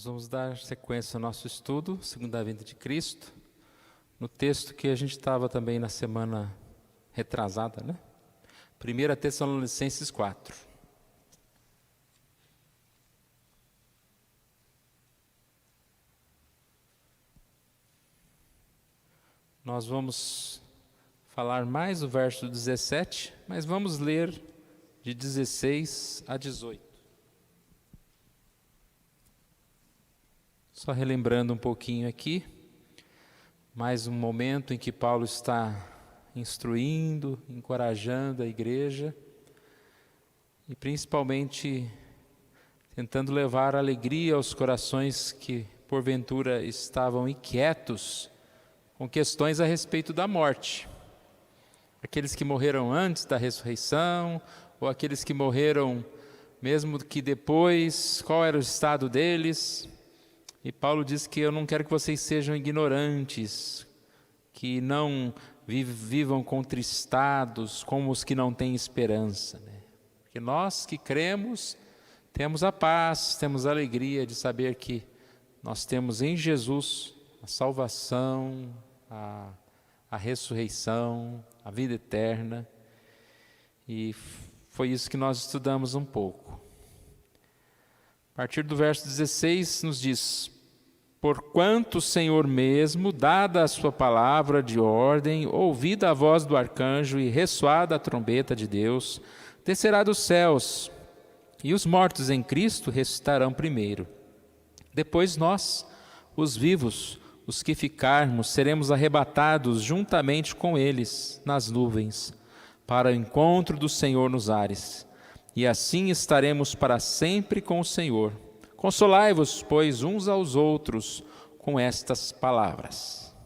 Nós vamos dar sequência ao nosso estudo, Segunda Vinda de Cristo, no texto que a gente estava também na semana retrasada, né? 1 Tessalonicenses 4. Nós vamos falar mais o verso 17, mas vamos ler de 16 a 18. Só relembrando um pouquinho aqui, mais um momento em que Paulo está instruindo, encorajando a igreja e principalmente tentando levar alegria aos corações que porventura estavam inquietos com questões a respeito da morte. Aqueles que morreram antes da ressurreição, ou aqueles que morreram mesmo que depois, qual era o estado deles? E Paulo diz que eu não quero que vocês sejam ignorantes, que não vivam contristados como os que não têm esperança, né? Porque nós que cremos, temos a paz, temos a alegria de saber que nós temos em Jesus a salvação, a ressurreição, a vida eterna. E foi isso que nós estudamos um pouco. A partir do verso 16 nos diz: porquanto o Senhor mesmo, dada a sua palavra de ordem, ouvida a voz do arcanjo e ressoada a trombeta de Deus, descerá dos céus, e os mortos em Cristo ressuscitarão primeiro. Depois nós, os vivos, os que ficarmos, seremos arrebatados juntamente com eles nas nuvens, para o encontro do Senhor nos ares. E assim estaremos para sempre com o Senhor. Consolai-vos, pois, uns aos outros com estas palavras.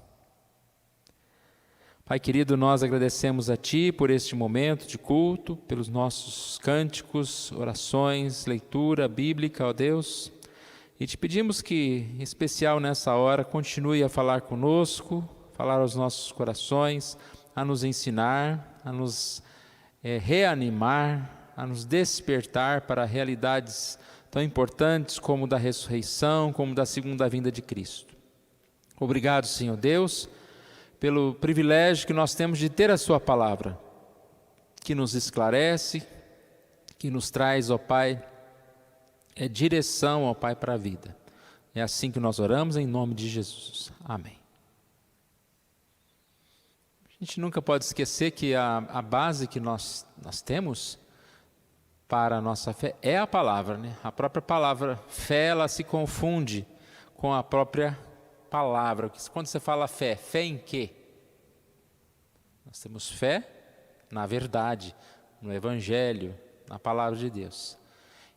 Pai querido, nós agradecemos a Ti por este momento de culto, pelos nossos cânticos, orações, leitura bíblica, ó Deus. E te pedimos que, em especial nessa hora, continue a falar conosco, falar aos nossos corações, a nos ensinar, a nos reanimar, a nos despertar para realidades tão importantes como da ressurreição, como da segunda vinda de Cristo. Obrigado, Senhor Deus, pelo privilégio que nós temos de ter a Sua palavra, que nos esclarece, que nos traz, ó Pai, direção, ó Pai, para a vida. É assim que nós oramos, em nome de Jesus. Amém. A gente nunca pode esquecer que a base que nós temos para a nossa fé é a palavra, né? A própria palavra fé, ela se confunde com a própria palavra. Quando você fala fé, fé em quê? Nós temos fé na verdade, no Evangelho, na palavra de Deus.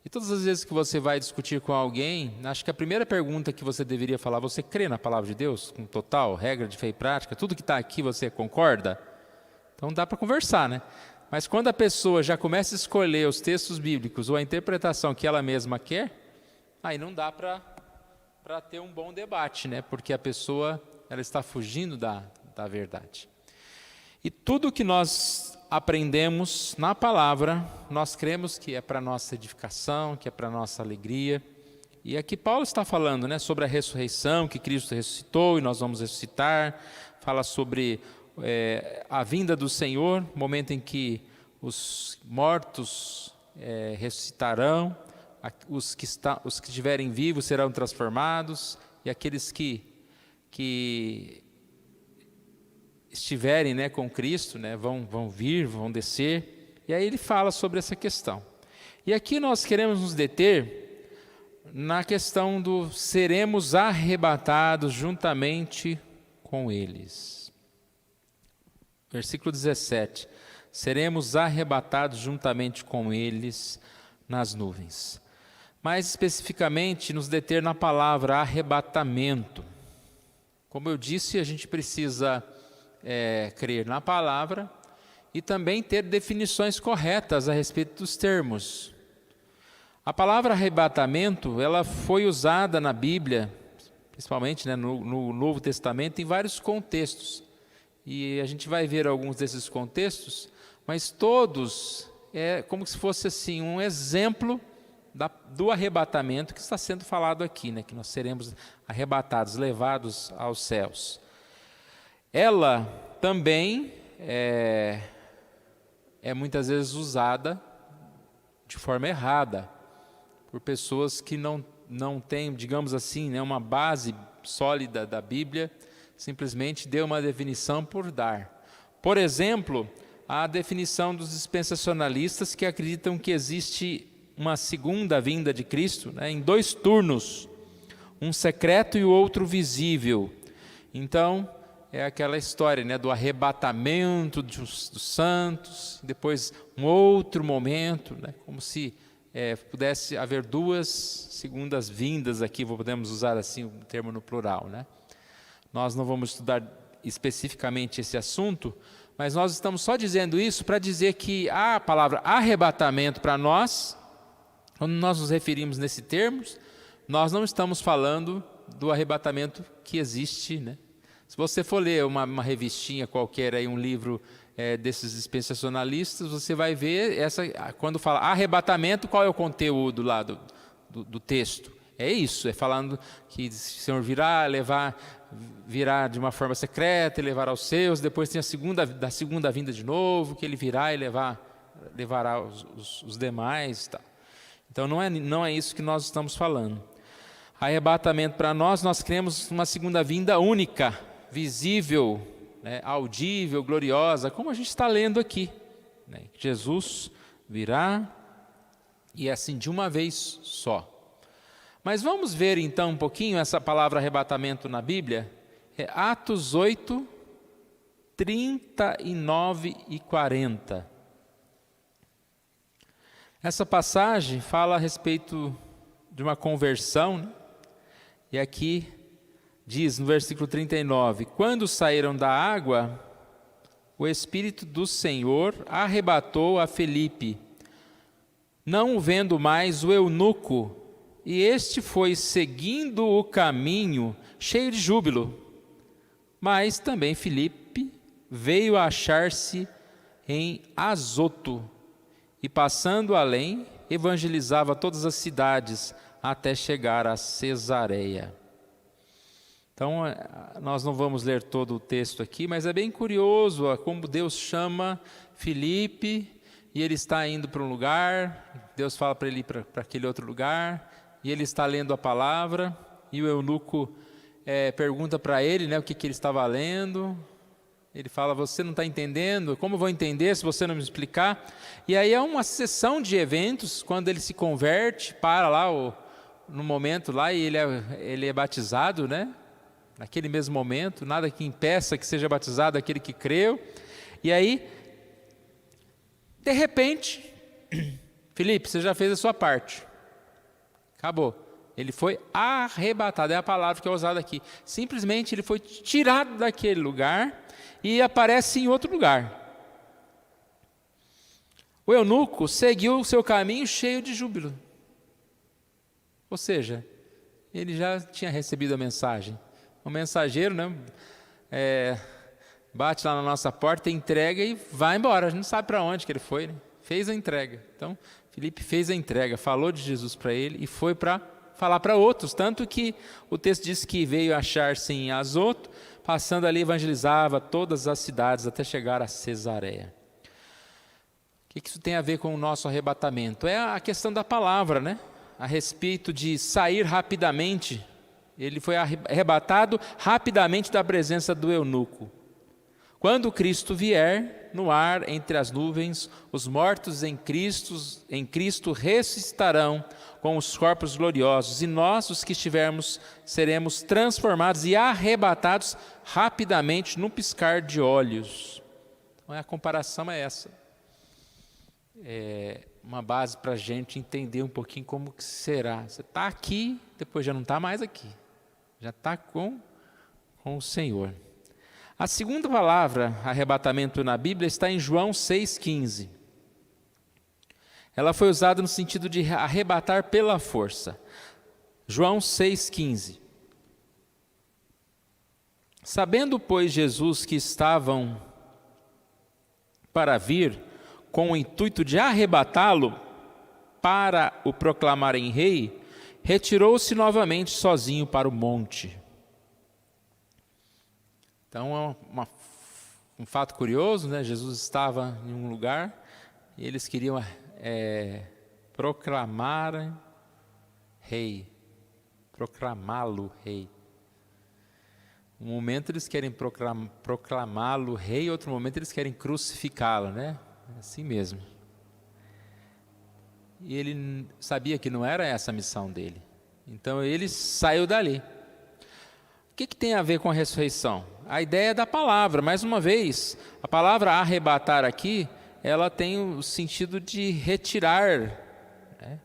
E todas as vezes que você vai discutir com alguém, acho que a primeira pergunta que você deveria falar: você crê na palavra de Deus? Com total, regra de fé e prática, tudo que está aqui você concorda? Então dá para conversar, né? Mas quando a pessoa já começa a escolher os textos bíblicos ou a interpretação que ela mesma quer, aí não dá para ter um bom debate, né? Porque a pessoa ela está fugindo da verdade. E tudo que nós aprendemos na palavra, nós cremos que é para nossa edificação, que é para nossa alegria. E aqui Paulo está falando, né, sobre a ressurreição, que Cristo ressuscitou e nós vamos ressuscitar. Fala sobre a vinda do Senhor, momento em que os mortos ressuscitarão, os que estiverem vivos serão transformados, e aqueles que estiverem, né, com Cristo, né, vão vir, vão descer. E aí ele fala sobre essa questão. E aqui nós queremos nos deter na questão do seremos arrebatados juntamente com eles. Versículo 17, seremos arrebatados juntamente com eles nas nuvens. Mais especificamente, nos deter na palavra arrebatamento. Como eu disse, a gente precisa crer na palavra e também ter definições corretas a respeito dos termos. A palavra arrebatamento, ela foi usada na Bíblia, principalmente, né, no Novo Testamento, em vários contextos. E a gente vai ver alguns desses contextos, mas todos é como se fosse assim um exemplo do arrebatamento que está sendo falado aqui, né? Que nós seremos arrebatados, levados aos céus. Ela também é muitas vezes usada de forma errada por pessoas que não têm, digamos assim, né, uma base sólida da Bíblia, simplesmente deu uma definição por dar. Por exemplo, a definição dos dispensacionalistas, que acreditam que existe uma segunda vinda de Cristo, né, em 2 turnos, um secreto e o outro visível. Então, é aquela história, né, do arrebatamento dos santos, depois um outro momento, né, como se pudesse haver 2 segundas vindas aqui, podemos usar assim o termo no plural, né? Nós não vamos estudar especificamente esse assunto, mas nós estamos só dizendo isso para dizer que a palavra arrebatamento para nós, quando nós nos referimos nesse termo, nós não estamos falando do arrebatamento que existe, né? Se você for ler uma revistinha qualquer, aí, um livro desses dispensacionalistas, você vai ver, quando fala arrebatamento, qual é o conteúdo lá do texto? É isso, é falando que o Senhor virá de uma forma secreta e levar aos seus, depois tem da segunda vinda de novo, que ele virá e levará os demais. Tá. Então não é isso que nós estamos falando. Arrebatamento para nós cremos numa segunda vinda única, visível, né, audível, gloriosa, como a gente está lendo aqui, né? Jesus virá e assim de uma vez só. Mas vamos ver então um pouquinho essa palavra arrebatamento na Bíblia. Atos 8, 39 e 40. Essa passagem fala a respeito de uma conversão, né? E aqui diz no versículo 39, quando saíram da água, o Espírito do Senhor arrebatou a Felipe, não o vendo mais o eunuco, e este foi seguindo o caminho cheio de júbilo. Mas também Felipe veio a achar-se em Azoto, e passando além, evangelizava todas as cidades, até chegar a Cesareia. Então, nós não vamos ler todo o texto aqui, mas é bem curioso como Deus chama Felipe, e ele está indo para um lugar, Deus fala para ele ir para aquele outro lugar, e ele está lendo a palavra, e o eunuco pergunta para ele, né, o que ele estava lendo. Ele fala, você não está entendendo? Como eu vou entender se você não me explicar? E aí é uma sessão de eventos, quando ele se converte, para lá no momento lá, e ele é batizado, né? Naquele mesmo momento, nada que impeça que seja batizado aquele que creu. E aí, de repente, Felipe, você já fez a sua parte. Acabou. Ele foi arrebatado, é a palavra que é usada aqui. Simplesmente ele foi tirado daquele lugar e aparece em outro lugar. O eunuco seguiu o seu caminho cheio de júbilo. Ou seja, ele já tinha recebido a mensagem. O mensageiro, né, bate lá na nossa porta, entrega e vai embora. A gente não sabe para onde que ele foi, né? Fez a entrega. Então, Felipe fez a entrega, falou de Jesus para ele e foi para falar para outros. Tanto que o texto diz que veio achar-se em Azoto, passando ali evangelizava todas as cidades até chegar a Cesareia. O que isso tem a ver com o nosso arrebatamento? É a questão da palavra, né? A respeito de sair rapidamente. Ele foi arrebatado rapidamente da presença do eunuco. Quando Cristo vier, no ar, entre as nuvens, os mortos em Cristo ressuscitarão com os corpos gloriosos, e nós, os que estivermos, seremos transformados e arrebatados rapidamente, num piscar de olhos. Então, a comparação é essa. É uma base para a gente entender um pouquinho como que será. Você está aqui, depois já não está mais aqui. Já está com o Senhor. A segunda palavra, arrebatamento na Bíblia, está em João 6,15. Ela foi usada no sentido de arrebatar pela força. João 6,15. Sabendo, pois, Jesus que estavam para vir, com o intuito de arrebatá-lo, para o proclamarem rei, retirou-se novamente sozinho para o monte. Então é um fato curioso, né? Jesus estava em um lugar e eles queriam proclamar rei, proclamá-lo rei. Um momento eles querem proclamá-lo rei, outro momento eles querem crucificá-lo, né? Assim mesmo. E ele sabia que não era essa a missão dele. Então ele saiu dali. O que tem a ver com a ressurreição? A ideia da palavra. Mais uma vez, a palavra arrebatar aqui, ela tem o sentido de retirar, né?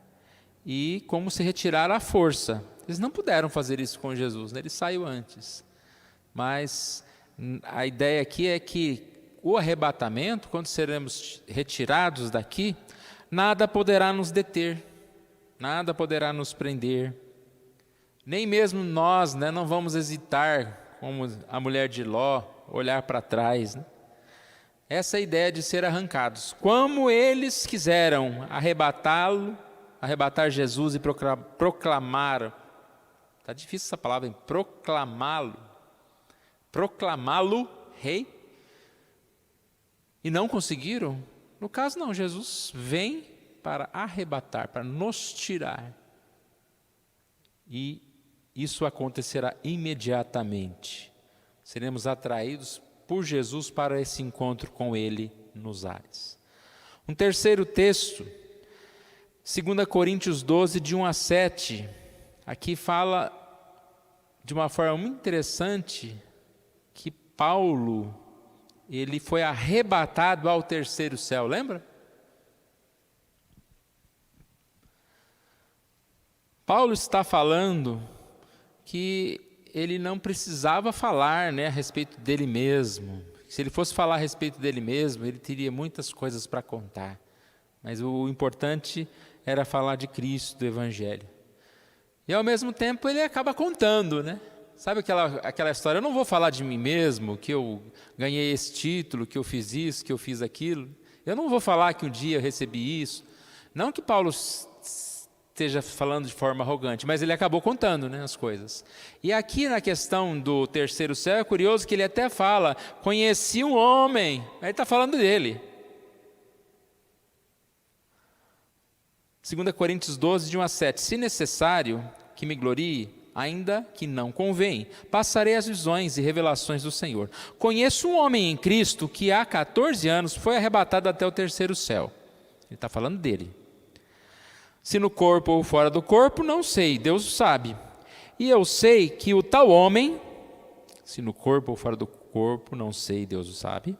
E como se retirar a força. Eles não puderam fazer isso com Jesus, né? Ele saiu antes. Mas a ideia aqui é que o arrebatamento, quando seremos retirados daqui, nada poderá nos deter, nada poderá nos prender. Nem mesmo nós, né, não vamos hesitar, como a mulher de Ló, olhar para trás, né? Essa é a ideia de ser arrancados. Como eles quiseram arrebatar Jesus e proclamar, está difícil essa palavra, hein? Proclamá-lo rei, e não conseguiram. No caso não, Jesus vem para arrebatar, para nos tirar. E isso acontecerá imediatamente. Seremos atraídos por Jesus para esse encontro com Ele nos ares. Um terceiro texto, 2 Coríntios 12, de 1 a 7. Aqui fala de uma forma muito interessante que Paulo, ele foi arrebatado ao terceiro céu, lembra? Paulo está falando que ele não precisava falar, né, a respeito dele mesmo. Se ele fosse falar a respeito dele mesmo, ele teria muitas coisas para contar. Mas o importante era falar de Cristo, do Evangelho. E ao mesmo tempo ele acaba contando, né? Sabe aquela história, eu não vou falar de mim mesmo, que eu ganhei esse título, que eu fiz isso, que eu fiz aquilo. Eu não vou falar que um dia eu recebi isso. Não que Paulo esteja falando de forma arrogante, mas ele acabou contando, né, as coisas. E aqui na questão do terceiro céu, é curioso que ele até fala, conheci um homem, aí ele está falando dele. 2 Coríntios 12, de 1 a 7, se necessário que me glorie, ainda que não convém, passarei as visões e revelações do Senhor. Conheço um homem em Cristo que há 14 anos foi arrebatado até o terceiro céu. Ele está falando dele. Se no corpo ou fora do corpo, não sei, Deus o sabe. E eu sei que o tal homem, se no corpo ou fora do corpo, não sei, Deus o sabe,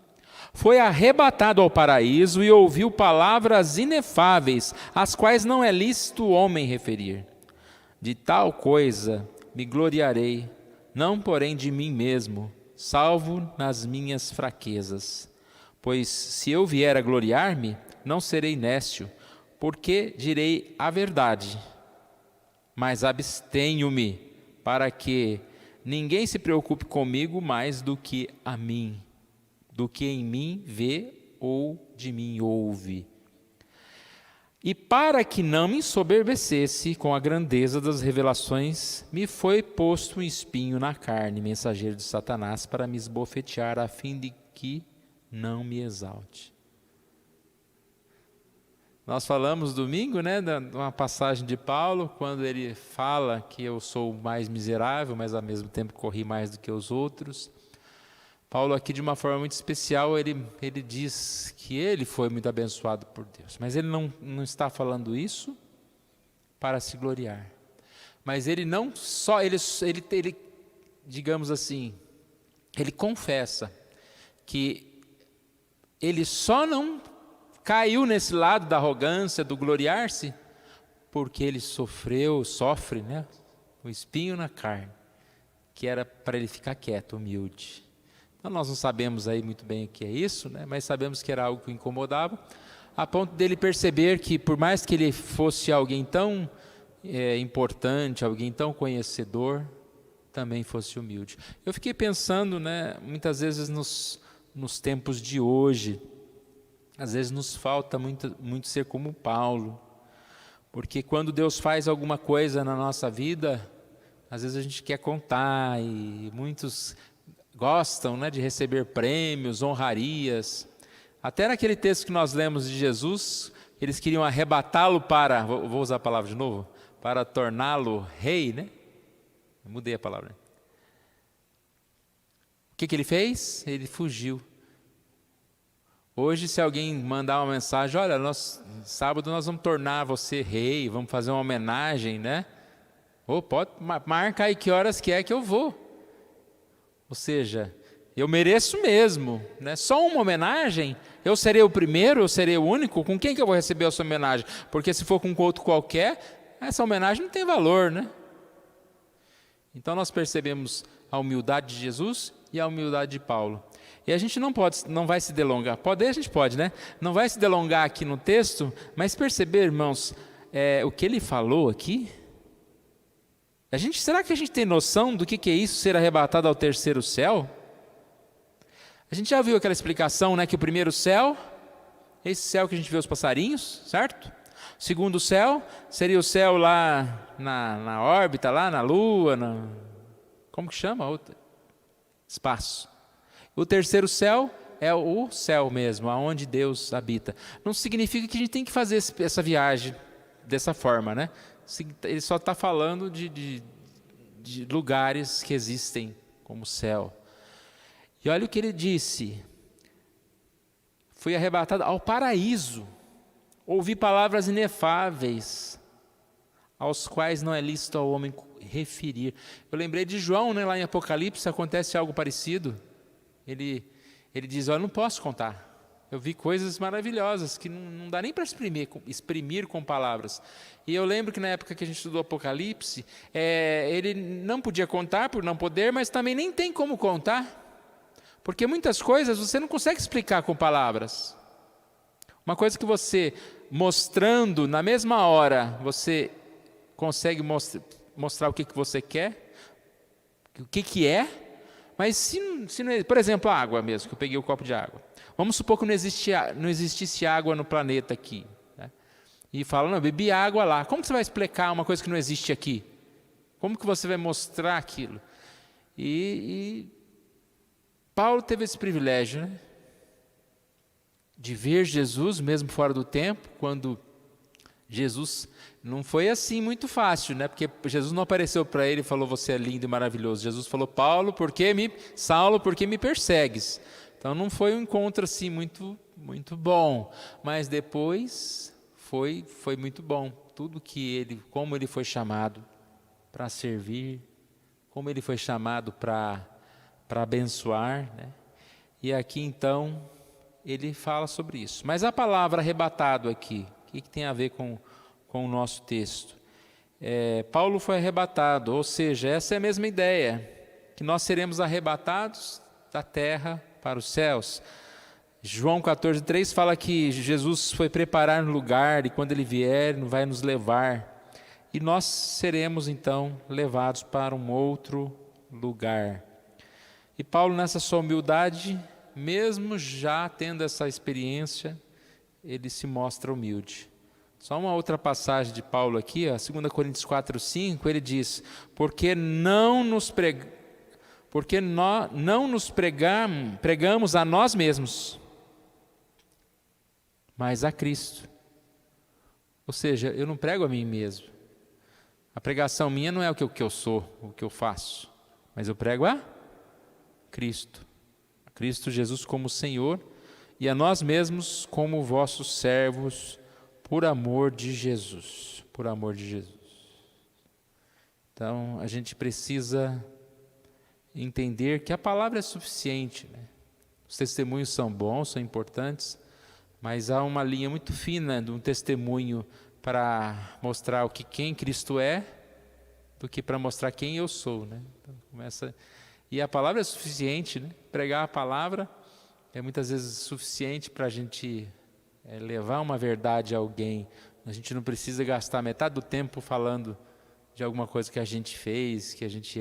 foi arrebatado ao paraíso e ouviu palavras inefáveis, as quais não é lícito o homem referir. De tal coisa me gloriarei, não porém de mim mesmo, salvo nas minhas fraquezas. Pois se eu vier a gloriar-me, não serei nécio, porque direi a verdade. Mas abstenho-me, para que ninguém se preocupe comigo mais do que a mim, do que em mim vê ou de mim ouve. E para que não me ensoberbecesse com a grandeza das revelações, me foi posto um espinho na carne, mensageiro de Satanás, para me esbofetear, a fim de que não me exalte. Nós falamos domingo, né, de uma passagem de Paulo, quando ele fala que eu sou o mais miserável, mas ao mesmo tempo corri mais do que os outros. Paulo aqui, de uma forma muito especial, ele diz que ele foi muito abençoado por Deus. Mas ele não está falando isso para se gloriar. Mas ele não só, ele digamos assim, ele confessa que ele só não caiu nesse lado da arrogância, do gloriar-se, porque ele sofre, né, o espinho na carne, que era para ele ficar quieto, humilde. Então nós não sabemos aí muito bem o que é isso, né, mas sabemos que era algo que o incomodava, a ponto dele perceber que por mais que ele fosse alguém tão importante, alguém tão conhecedor, também fosse humilde. Eu fiquei pensando, né, muitas vezes nos tempos de hoje, às vezes nos falta muito ser como Paulo. Porque quando Deus faz alguma coisa na nossa vida, às vezes a gente quer contar, e muitos gostam, né, de receber prêmios, honrarias. Até naquele texto que nós lemos de Jesus, eles queriam arrebatá-lo para, vou usar a palavra de novo, para torná-lo rei, né? Eu mudei a palavra. O que ele fez? Ele fugiu. Hoje, se alguém mandar uma mensagem, olha, sábado nós vamos tornar você rei, vamos fazer uma homenagem, né? Ou pode, marca aí que horas que é que eu vou. Ou seja, eu mereço mesmo, né? Só uma homenagem, eu serei o primeiro, eu serei o único, com quem que eu vou receber essa homenagem? Porque se for com outro qualquer, essa homenagem não tem valor, né? Então nós percebemos a humildade de Jesus e a humildade de Paulo. E a gente não vai se delongar, a gente pode, né? Não vai se delongar aqui no texto, mas perceber, irmãos, o que ele falou aqui, será que a gente tem noção do que é isso, ser arrebatado ao terceiro céu? A gente já viu aquela explicação, né, que o primeiro céu, esse céu que a gente vê os passarinhos, certo? O segundo céu seria o céu lá na órbita, lá na Lua, como que chama? Espaço. O terceiro céu é o céu mesmo, aonde Deus habita. Não significa que a gente tem que fazer essa viagem dessa forma, né? Ele só está falando de lugares que existem como céu. E olha o que ele disse: fui arrebatado ao paraíso, ouvi palavras inefáveis, aos quais não é lícito ao homem referir. Eu lembrei de João, né, lá em Apocalipse, acontece algo parecido. Ele diz, eu não posso contar. Eu vi coisas maravilhosas que não dá nem para exprimir com palavras. E eu lembro que na época que a gente estudou Apocalipse, ele não podia contar por não poder, mas também nem tem como contar. Porque muitas coisas você não consegue explicar com palavras. Uma coisa que você, mostrando na mesma hora, você consegue mostrar o que você quer, o que é, mas se não, por exemplo, a água mesmo, que eu peguei o copo de água. Vamos supor que não existisse água no planeta aqui, né? E fala, não, eu bebi água lá. Como que você vai explicar uma coisa que não existe aqui? Como que você vai mostrar aquilo? E Paulo teve esse privilégio, né, de ver Jesus, mesmo fora do tempo, quando Jesus não foi assim muito fácil, né? Porque Jesus não apareceu para ele e falou, você é lindo e maravilhoso. Jesus falou, Saulo, por que me persegues? Então não foi um encontro assim muito, muito bom, mas depois foi muito bom. Tudo como ele foi chamado para servir, como ele foi chamado para abençoar, né? E aqui então ele fala sobre isso. Mas a palavra arrebatado aqui, o que tem a ver com o nosso texto? Paulo foi arrebatado, ou seja, essa é a mesma ideia, que nós seremos arrebatados da terra para os céus. João 14:3 fala que Jesus foi preparar um lugar e quando ele vier, vai nos levar. E nós seremos então levados para um outro lugar. E Paulo, nessa sua humildade, mesmo já tendo essa experiência, ele se mostra humilde. Só uma outra passagem de Paulo aqui, 2 Coríntios 4:5, ele diz, porque não nos pregamos a nós mesmos, mas a Cristo. Ou seja, eu não prego a mim mesmo. A pregação minha não é o que eu sou, o que eu faço, mas eu prego a Cristo. A Cristo Jesus como Senhor e a nós mesmos como vossos servos, por amor de Jesus. Por amor de Jesus. Então, a gente precisa entender que a palavra é suficiente, né? Os testemunhos são bons, são importantes, mas há uma linha muito fina de um testemunho para mostrar quem Cristo é, do que para mostrar quem eu sou, né? Então, e a palavra é suficiente, né? Pregar a palavra é muitas vezes suficiente para a gente levar uma verdade a alguém. A gente não precisa gastar metade do tempo falando de alguma coisa que a gente fez, que a gente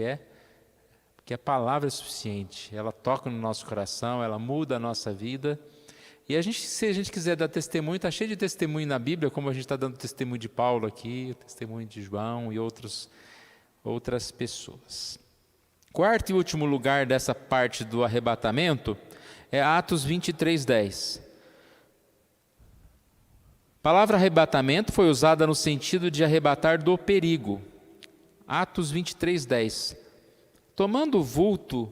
porque a palavra é suficiente. Ela toca no nosso coração, ela muda a nossa vida, E se a gente quiser dar testemunho, está cheio de testemunho na Bíblia, como a gente está dando testemunho de Paulo aqui, testemunho de João e outras pessoas. Quarto e último lugar dessa parte do arrebatamento é Atos 23:10. A palavra arrebatamento foi usada no sentido de arrebatar do perigo. Atos 23:10. Tomando vulto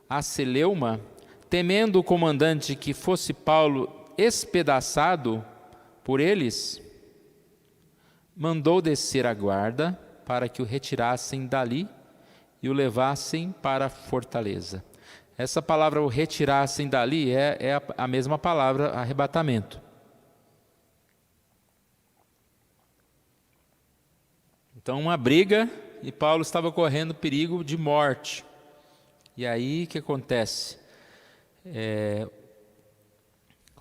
a celeuma, temendo o comandante que fosse Paulo espedaçado por eles, mandou descer a guarda para que o retirassem dali e o levassem para a fortaleza. Essa palavra, o retirassem dali, é a mesma palavra, arrebatamento. Então, uma briga, e Paulo estava correndo perigo de morte. E aí, o que acontece?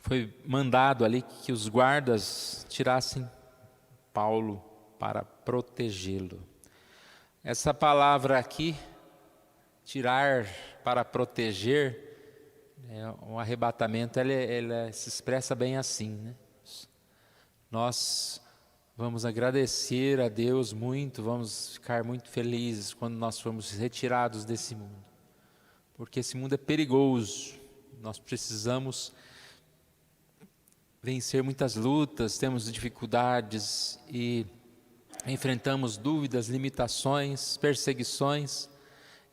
Foi mandado ali que os guardas tirassem Paulo para protegê-lo. Essa palavra aqui, tirar para proteger, o arrebatamento, ela se expressa bem assim, né? Nós vamos agradecer a Deus muito, vamos ficar muito felizes quando nós formos retirados desse mundo. Porque esse mundo é perigoso, nós precisamos vencer muitas lutas, temos dificuldades e enfrentamos dúvidas, limitações, perseguições.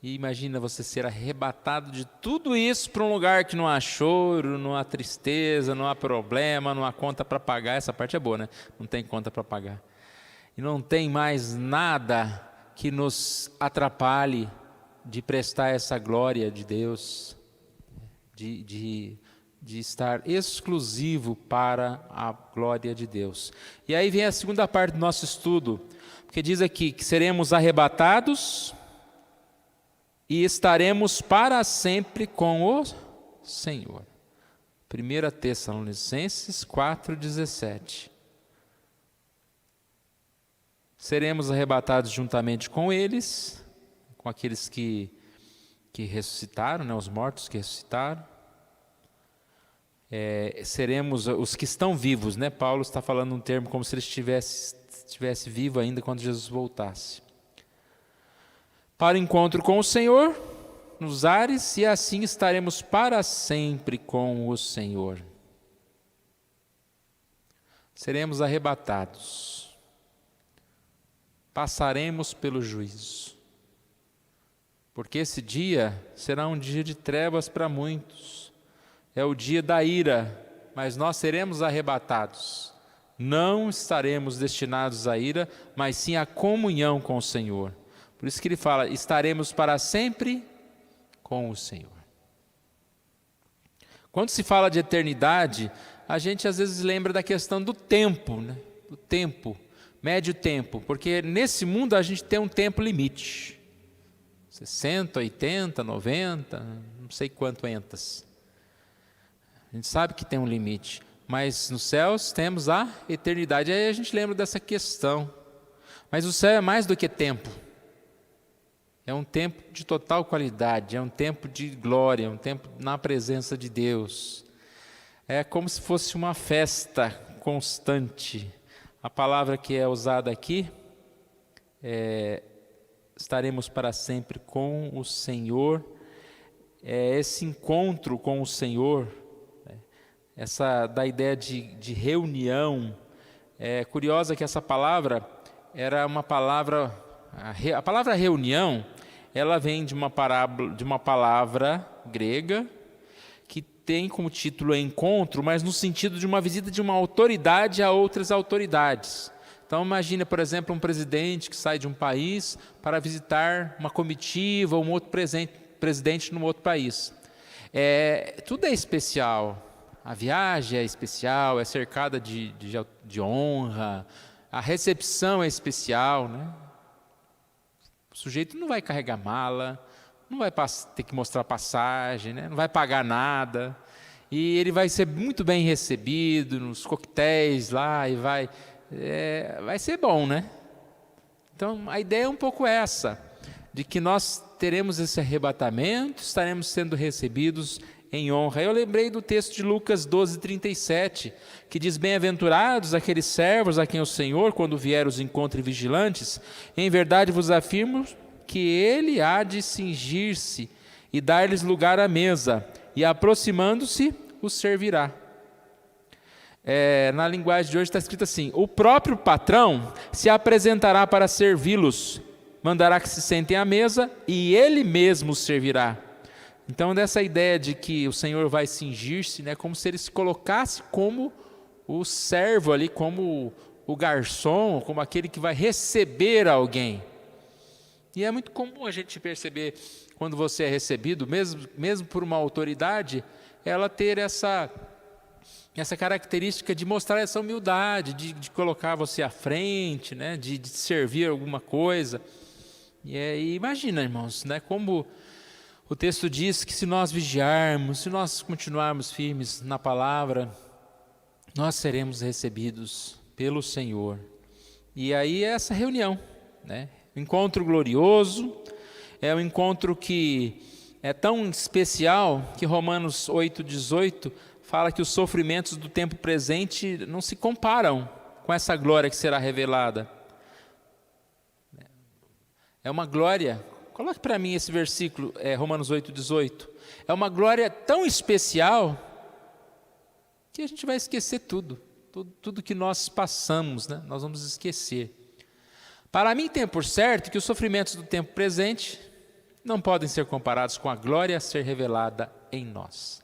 E imagina você ser arrebatado de tudo isso para um lugar que não há choro, não há tristeza, não há problema, não há conta para pagar. Essa parte é boa, né? Não tem conta para pagar. E não tem mais nada que nos atrapalhe de prestar essa glória de Deus, de estar exclusivo para a glória de Deus. E aí vem a segunda parte do nosso estudo, porque diz aqui que seremos arrebatados e estaremos para sempre com o Senhor. 1 Tessalonicenses 4:17. Seremos arrebatados juntamente com eles, com aqueles que ressuscitaram, né, os mortos que ressuscitaram. Seremos os que estão vivos, né? Paulo está falando um termo como se ele estivesse vivo ainda quando Jesus voltasse. Para o encontro com o Senhor, nos ares, e assim estaremos para sempre com o Senhor. Seremos arrebatados, passaremos pelo juízo, porque esse dia será um dia de trevas para muitos, é o dia da ira, mas nós seremos arrebatados, não estaremos destinados à ira, mas sim à comunhão com o Senhor. Por isso que ele fala, estaremos para sempre com o Senhor. Quando se fala de eternidade, a gente às vezes lembra da questão do tempo, né? Do tempo, médio tempo, porque nesse mundo a gente tem um tempo limite. 60, 80, 90, não sei quanto entas. A gente sabe que tem um limite, mas nos céus temos a eternidade. Aí a gente lembra dessa questão. Mas o céu é mais do que tempo. É um tempo de total qualidade, é um tempo de glória, é um tempo na presença de Deus. É como se fosse uma festa constante. A palavra que é usada aqui estaremos para sempre com o Senhor. Esse encontro com o Senhor, essa da ideia de reunião. É curiosa que essa palavra era uma palavra... A palavra reunião, ela vem de uma palavra grega que tem como título encontro, mas no sentido de uma visita de uma autoridade a outras autoridades. Então imagina, por exemplo, um presidente que sai de um país para visitar uma comitiva ou um outro presidente num outro país. Tudo é especial, a viagem é especial, é cercada de honra, a recepção é especial, né? O sujeito não vai carregar mala, não vai ter que mostrar passagem, né? Não vai pagar nada. E ele vai ser muito bem recebido nos coquetéis lá e vai ser bom, né? Então, a ideia é um pouco essa, de que nós teremos esse arrebatamento, estaremos sendo recebidos em honra. Eu lembrei do texto de Lucas 12:37, que diz: bem-aventurados aqueles servos a quem o Senhor, quando vier, os encontre vigilantes. Em verdade vos afirmo que ele há de cingir-se e dar-lhes lugar à mesa, e aproximando-se, os servirá. Na linguagem de hoje está escrito assim: o próprio patrão se apresentará para servi-los, mandará que se sentem à mesa e ele mesmo os servirá. Então, dessa ideia de que o Senhor vai cingir-se, né, como se ele se colocasse como o servo ali, como o garçom, como aquele que vai receber alguém. E é muito comum a gente perceber, quando você é recebido, mesmo por uma autoridade, ela ter essa característica de mostrar essa humildade, de colocar você à frente, né, de servir alguma coisa. E imagina, irmãos, né, como o texto diz que se nós vigiarmos, se nós continuarmos firmes na palavra, nós seremos recebidos pelo Senhor. E aí é essa reunião, né? Encontro glorioso, é um encontro que é tão especial que Romanos 8:18 fala que os sofrimentos do tempo presente não se comparam com essa glória que será revelada. É uma glória. Coloque para mim esse versículo, Romanos 8:18. É uma glória tão especial que a gente vai esquecer tudo que nós passamos, né? Nós vamos esquecer. Para mim tem por certo que os sofrimentos do tempo presente não podem ser comparados com a glória a ser revelada em nós.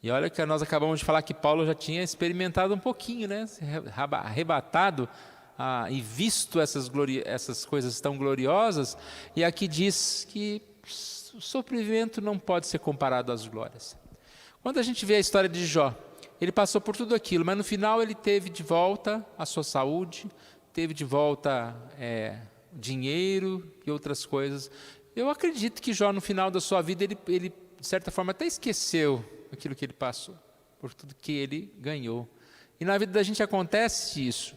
E olha que nós acabamos de falar que Paulo já tinha experimentado um pouquinho, né? Arrebatado e visto essas coisas tão gloriosas, e aqui diz que o sofrimento não pode ser comparado às glórias. Quando a gente vê a história de Jó, ele passou por tudo aquilo, mas no final ele teve de volta a sua saúde, teve de volta dinheiro e outras coisas. Eu acredito que Jó, no final da sua vida, ele de certa forma até esqueceu aquilo que ele passou, por tudo que ele ganhou. E na vida da gente acontece isso.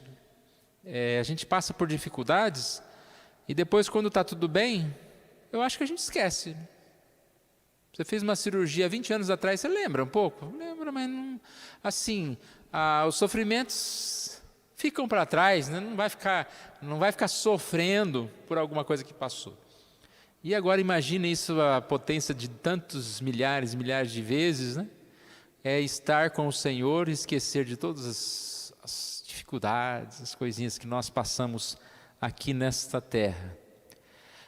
A gente passa por dificuldades e depois, quando está tudo bem, eu acho que a gente esquece. Você fez uma cirurgia 20 anos atrás, você lembra um pouco? Lembra, mas não, assim, os sofrimentos ficam para trás, né? Não vai ficar sofrendo por alguma coisa que passou. E agora imagine isso, a potência de tantos milhares de vezes, né? É estar com o Senhor e esquecer de todas as dificuldades, as coisinhas que nós passamos aqui nesta terra.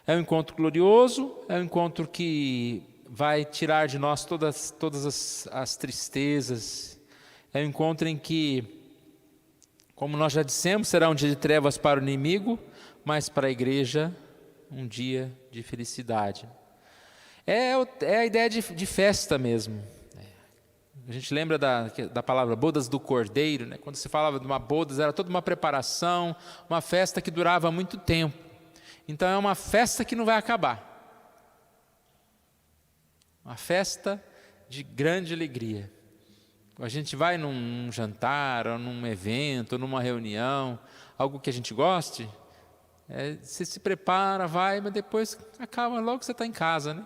É um encontro glorioso, é um encontro que vai tirar de nós todas as tristezas. É um encontro em que, como nós já dissemos, será um dia de trevas para o inimigo, mas para a igreja um dia de felicidade. É a ideia de festa mesmo. A gente lembra da palavra bodas do Cordeiro, né? Quando se falava de uma bodas, era toda uma preparação, uma festa que durava muito tempo. Então é uma festa que não vai acabar. Uma festa de grande alegria. A gente vai num jantar, ou num evento, ou numa reunião, algo que a gente goste, você se prepara, vai, mas depois acaba logo que você está em casa, né?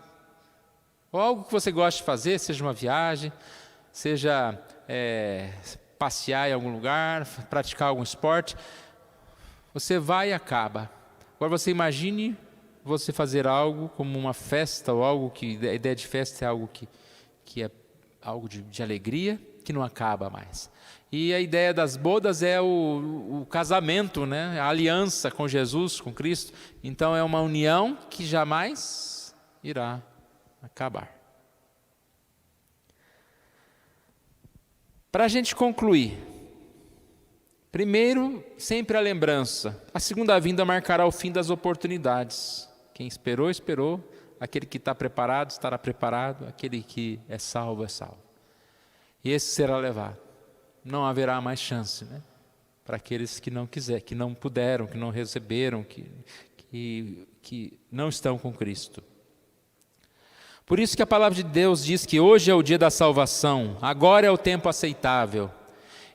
Ou algo que você gosta de fazer, seja uma viagem, seja passear em algum lugar, praticar algum esporte, você vai e acaba. Agora você imagine você fazer algo como uma festa, ou algo que, a ideia de festa é algo que é algo de alegria, que não acaba mais. E a ideia das bodas é o casamento, né? A aliança com Jesus, com Cristo. Então é uma união que jamais irá acabar. Para a gente concluir, primeiro, sempre a lembrança. A segunda vinda marcará o fim das oportunidades. Quem esperou, esperou. Aquele que está preparado, estará preparado. Aquele que é salvo, é salvo. E esse será levado. Não haverá mais chance, né? Para aqueles que não quiserem, que não puderam, que não receberam, que não estão com Cristo. Por isso que a palavra de Deus diz que hoje é o dia da salvação, agora é o tempo aceitável.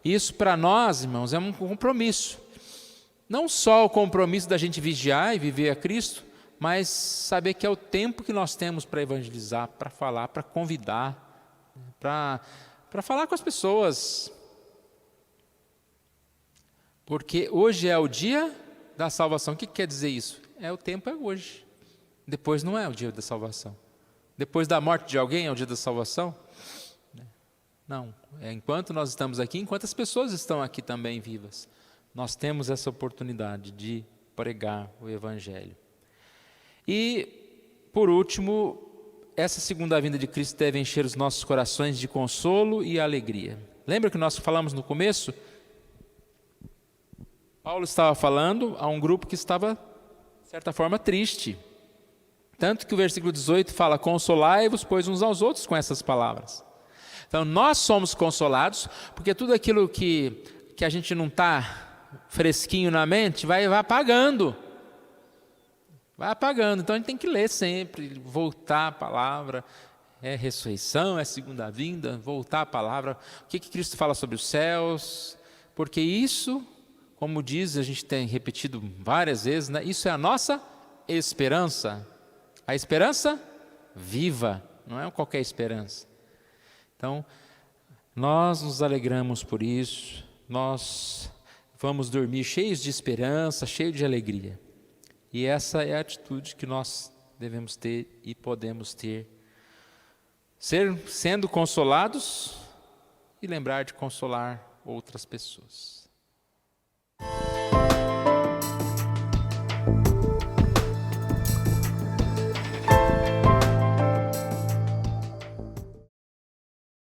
Isso para nós, irmãos, é um compromisso. Não só o compromisso da gente vigiar e viver a Cristo, mas saber que é o tempo que nós temos para evangelizar, para falar, para convidar, para falar com as pessoas. Porque hoje é o dia da salvação. O que quer dizer isso? O tempo é hoje. Depois não é o dia da salvação. Depois da morte de alguém é o dia da salvação? Não. Enquanto nós estamos aqui, enquanto as pessoas estão aqui também vivas, nós temos essa oportunidade de pregar o Evangelho. E, por último, essa segunda vinda de Cristo deve encher os nossos corações de consolo e alegria. Lembra que nós falamos no começo? Paulo estava falando a um grupo que estava, de certa forma, triste. Tanto que o versículo 18 fala: consolai-vos, pois, uns aos outros com essas palavras. Então, nós somos consolados, porque tudo aquilo que a gente não está fresquinho na mente, vai apagando. Vai apagando. Então, a gente tem que ler sempre, voltar à palavra. É ressurreição, é segunda vinda, voltar à palavra. O que Cristo fala sobre os céus? Porque isso, como diz, a gente tem repetido várias vezes, né? Isso é a nossa esperança. A esperança viva, não é qualquer esperança. Então, nós nos alegramos por isso, nós vamos dormir cheios de esperança, cheios de alegria. E essa é a atitude que nós devemos ter e podemos ter. Sendo consolados e lembrar de consolar outras pessoas.